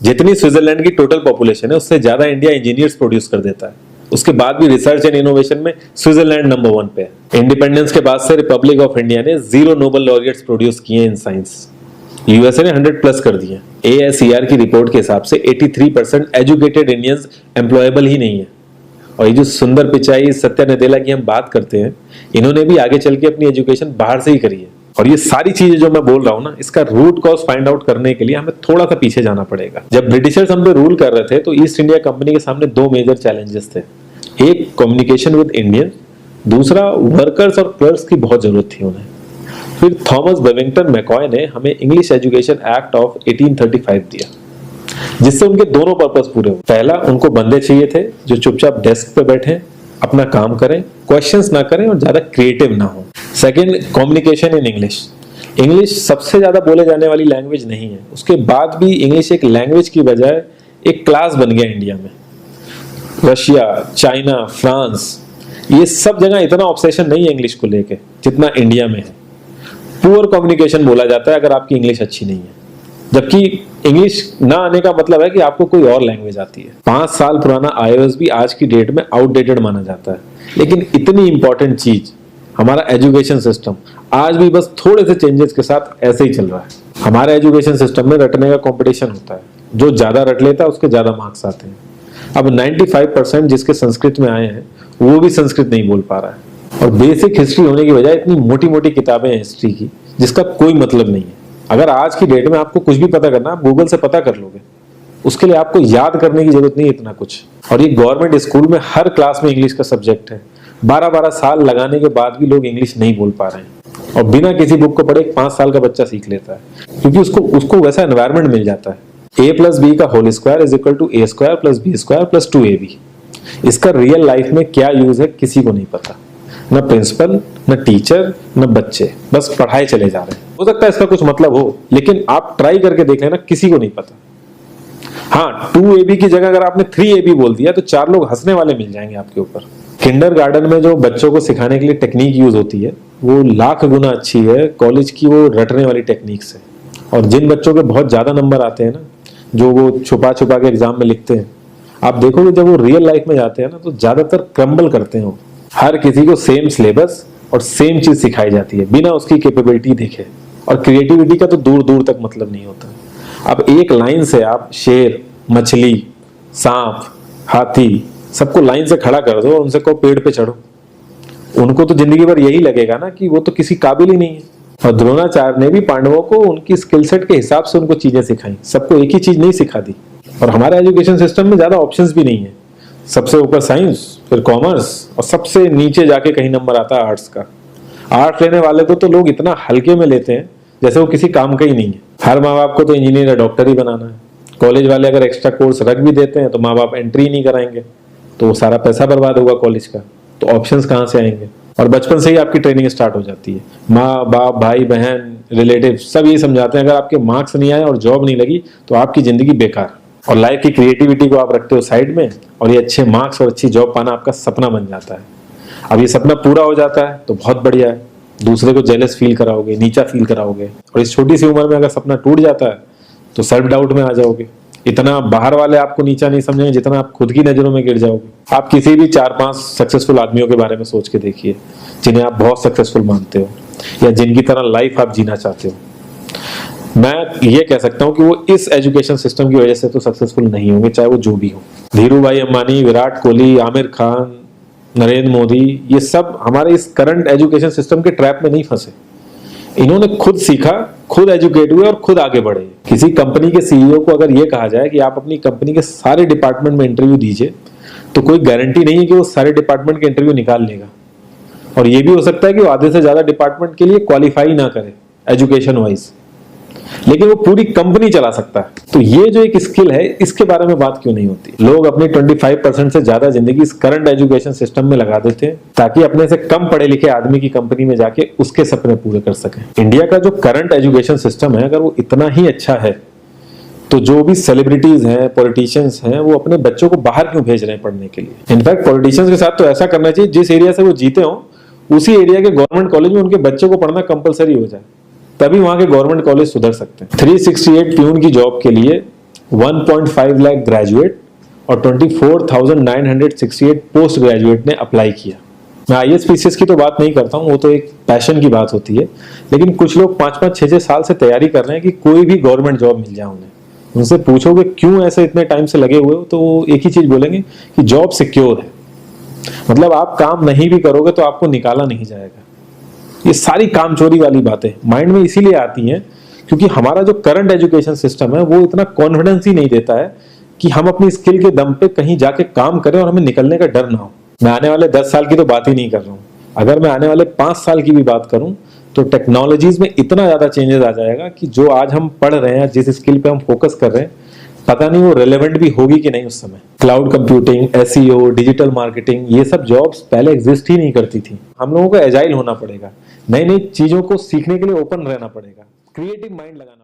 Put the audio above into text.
जितनी स्विट्जरलैंड की total population है उससे ज्यादा इंडिया इंजीनियर्स प्रोड्यूस कर देता है। उसके बाद भी रिसर्च एंड इनोवेशन में स्विट्जरलैंड नंबर 1 पे है। इंडिपेंडेंस के बाद से रिपब्लिक ऑफ इंडिया ने 0 नोबेल लॉरिएट्स प्रोड्यूस किए इन साइंस। यूएसए ने 100 प्लस कर दिए। ASER की रिपोर्ट के हिसाब से 83% एजुकेटेड इंडियंस एम्प्लॉयबल ही नहीं है। और ये जो सुंदर पिचाई, सत्या नदेला की हम बात करते हैं, इन्होंने भी आगे चल के अपनी एजुकेशन बाहर से ही करी है। और ये सारी चीजें जो मैं बोल रहा हूँ ना, इसका रूट कॉज फाइंड आउट करने के लिए हमें थोड़ा सा पीछे जाना पड़ेगा। जब ब्रिटिशर्स हम पे रूल कर रहे थे तो ईस्ट इंडिया कंपनी के सामने 2 मेजर चैलेंजेस थे। एक कम्युनिकेशन विद इंडियन, दूसरा वर्कर्स और क्लर्क्स की बहुत जरूरत थी उन्हें। फिर थॉमस बेविंगटन मैकॉय ने हमें इंग्लिश एजुकेशन एक्ट ऑफ 1835 दिया, जिससे उनके दोनों पर्पस पूरे हुए। पहला, उनको बंदे चाहिए थे जो चुपचाप डेस्क पे बैठे, अपना काम करें, क्वेश्चंस ना करें और ज्यादा क्रिएटिव ना हो। Second, communication in English. English सबसे ज्यादा बोले जाने वाली लैंग्वेज नहीं है, उसके बाद भी इंग्लिश एक लैंग्वेज की बजाय एक क्लास बन गया इंडिया में। रशिया, चाइना, फ्रांस, ये सब जगह इतना ऑब्सेशन नहीं है इंग्लिश को लेके जितना इंडिया में है। पुअर कम्युनिकेशन बोला जाता है अगर आपकी इंग्लिश अच्छी नहीं है, जबकि इंग्लिश ना आने का मतलब है कि आपको कोई और लैंग्वेज आती है। 5 साल पुराना iOS भी आज की डेट में आउटडेटेड माना जाता है। लेकिन इतनी इंपॉर्टेंट चीज हमारा एजुकेशन सिस्टम आज भी बस थोड़े से चेंजेस के साथ ऐसे ही चल रहा है। हमारे एजुकेशन सिस्टम में रटने का कंपटीशन होता है, जो ज्यादा रट लेता है उसके ज्यादा मार्क्स आते हैं। अब 95% जिसके संस्कृत में आए हैं वो भी संस्कृत नहीं बोल पा रहा है। और बेसिक हिस्ट्री होने की बजाय इतनी मोटी मोटी किताबें हैं हिस्ट्री की जिसका कोई मतलब नहीं है। अगर आज की डेट में आपको कुछ भी पता करना, आप गूगल से पता कर लोगे, उसके लिए आपको याद करने की जरूरत नहीं है इतना कुछ। और ये गवर्नमेंट स्कूल में हर क्लास में इंग्लिश का सब्जेक्ट है। 12-12 साल लगाने के बाद भी लोग इंग्लिश नहीं बोल पा रहे हैं। और बिना किसी बुक को पढ़े 5 साल का बच्चा सीख लेता है, क्योंकि उसको वैसा एनवायरमेंट मिल जाता है। A+B का whole square is equal to A² + B² + 2AB। इसका रियल लाइफ में क्या यूज है किसी को नहीं पता, न प्रिंसिपल, न टीचर, न बच्चे, बस पढ़ाई चले जा रहे हैं। हो सकता है इसका कुछ मतलब हो, लेकिन आप ट्राई करके देख लेना, किसी को नहीं पता। हाँ, 2AB की जगह अगर आपने 3AB बोल दिया तो 4 लोग हंसने वाले मिल जाएंगे आपके ऊपर। किंडरगार्टन में जो बच्चों को सिखाने के लिए टेक्निक यूज होती है वो लाख गुना अच्छी है कॉलेज की वो रटने वाली टेक्निक से। और जिन बच्चों के बहुत ज्यादा नंबर आते हैं ना, जो वो छुपा छुपा के एग्जाम में लिखते हैं, आप देखोगे जब वो रियल लाइफ में जाते हैं ना तो ज्यादातर क्रम्बल करते हैं वो। हर किसी को सेम सिलेबस और सेम चीज सिखाई जाती है बिना उसकी कैपेबिलिटी देखे। और क्रिएटिविटी का तो दूर दूर तक मतलब नहीं होता। अब एक लाइन से आप शेर, मछली, सांप, हाथी सबको लाइन से खड़ा कर दो और उनसे कहो पेड़ पे चढ़ो, उनको तो जिंदगी भर यही लगेगा ना कि वो तो किसी काबिल ही नहीं है। और द्रोणाचार्य ने भी पांडवों को उनकी स्किल सेट के हिसाब से उनको चीजें सिखाई, सबको एक ही चीज नहीं सिखा दी। और हमारे एजुकेशन सिस्टम में ज्यादा ऑप्शंस भी नहीं है। सबसे ऊपर साइंस, फिर कॉमर्स और सबसे नीचे जाके कहीं नंबर आता है आर्ट्स का। आर्ट्स लेने वाले को तो लोग इतना हल्के में लेते हैं जैसे वो किसी काम का ही नहीं है। हर माँ बाप को तो इंजीनियर या डॉक्टर ही बनाना है। कॉलेज वाले अगर एक्स्ट्रा कोर्स रख भी देते हैं तो माँ बाप एंट्री नहीं कराएंगे, तो वो सारा पैसा बर्बाद होगा कॉलेज का। तो ऑप्शंस कहाँ से आएंगे? और बचपन से ही आपकी ट्रेनिंग स्टार्ट हो जाती है। माँ बाप, भाई बहन, रिलेटिव सब ये समझाते हैं अगर आपके मार्क्स नहीं आए और जॉब नहीं लगी तो आपकी जिंदगी बेकार। और लाइफ की क्रिएटिविटी को आप रखते हो साइड में, और ये अच्छे मार्क्स और अच्छी जॉब पाना आपका सपना बन जाता है। अब ये सपना पूरा हो जाता है तो बहुत बढ़िया है, दूसरे को जेलस फील कराओगे, नीचा फील कराओगे। और इस छोटी सी उम्र में अगर सपना टूट जाता है तो सेल्फ डाउट में आ जाओगे। इतना बाहर वाले आपको नीचा नहीं समझेंगे जितना आप खुद की नजरों में गिर जाओगे। आप किसी भी 4-5 सक्सेसफुल आदमियों के बारे में सोच के देखिए जिन्हें आप बहुत सक्सेसफुल मानते हो या जिनकी तरह लाइफ आप जीना चाहते हो। मैं ये कह सकता हूं कि वो इस एजुकेशन सिस्टम की वजह से तो सक्सेसफुल नहीं होंगे, चाहे वो जो भी हो। धीरू भाई अंबानी, विराट कोहली, आमिर खान, नरेंद्र मोदी, ये सब हमारे इस करंट एजुकेशन सिस्टम के ट्रैप में नहीं फंसे। इन्होंने खुद सीखा, खुद एजुकेट हुए और खुद आगे बढ़े। किसी कंपनी के सीईओ को अगर ये कहा जाए कि आप अपनी कंपनी के सारे डिपार्टमेंट में इंटरव्यू दीजिए, तो कोई गारंटी नहीं है कि वो सारे डिपार्टमेंट के इंटरव्यू निकाल लेगा। और ये भी हो सकता है कि वो आधे से ज्यादा डिपार्टमेंट के लिए क्वालिफाई ना करे एजुकेशन वाइज, लेकिन वो पूरी कंपनी चला सकता है। तो ये जो एक स्किल है, इसके बारे में बात क्यों नहीं होती? लोग अपनी 25% से ज्यादा जिंदगी इस करंट एजुकेशन सिस्टम में लगा देते हैं ताकि अपने से कम पढ़े लिखे आदमी की कंपनी में जाके उसके सपने पूरे कर सकें। इंडिया का जो करंट एजुकेशन सिस्टम है, अगर वो इतना ही अच्छा है तो जो भी सेलिब्रिटीज हैं, पॉलिटिशियंस हैं, वो अपने बच्चों को बाहर क्यों भेज रहे हैं पढ़ने के लिए? इनफैक्ट पॉलिटिशियंस के साथ तो ऐसा करना चाहिए, जिस एरिया से वो जीते हो उसी एरिया के गवर्नमेंट कॉलेज में उनके बच्चों को पढ़ना कंपलसरी हो जाए, तभी वहां के गवर्नमेंट कॉलेज सुधर सकते हैं। 368 प्यून की जॉब के लिए 1.5 लाख ग्रेजुएट और 24,968 पोस्ट ग्रेजुएट ने अप्लाई किया। मैं IAS PCS की तो बात नहीं करता हूँ, वो तो एक पैशन की बात होती है, लेकिन कुछ लोग 5-5, 6-6 साल से तैयारी कर रहे हैं कि कोई भी गवर्नमेंट जॉब मिल जाए उन्हें। उनसे पूछोगे क्यों ऐसे इतने टाइम से लगे हुए हो, तो वो एक ही चीज बोलेंगे कि जॉब सिक्योर है। मतलब आप काम नहीं भी करोगे तो आपको निकाला नहीं जाएगा। ये सारी कामचोरी वाली बातें माइंड में इसीलिए आती हैं क्योंकि हमारा जो करंट एजुकेशन सिस्टम है वो इतना कॉन्फिडेंस ही नहीं देता है कि हम अपनी स्किल के दम पे कहीं जाके काम करें और हमें निकलने का डर ना हो। मैं आने वाले 10 साल की तो बात ही नहीं कर रहा हूँ, अगर मैं आने वाले 5 साल की भी बात करूं तो टेक्नोलॉजीज में इतना ज्यादा चेंजेस आ जाएगा कि जो आज हम पढ़ रहे हैं, जिस स्किल पे हम फोकस कर रहे हैं, पता नहीं वो रेलेवेंट भी होगी कि नहीं उस समय। Cloud computing, SEO, digital marketing, ये सब जॉब्स पहले एग्जिस्ट ही नहीं करती थी। हम लोगों को एजाइल होना पड़ेगा, नई नई चीजों को सीखने के लिए ओपन रहना पड़ेगा, क्रिएटिव माइंड लगाना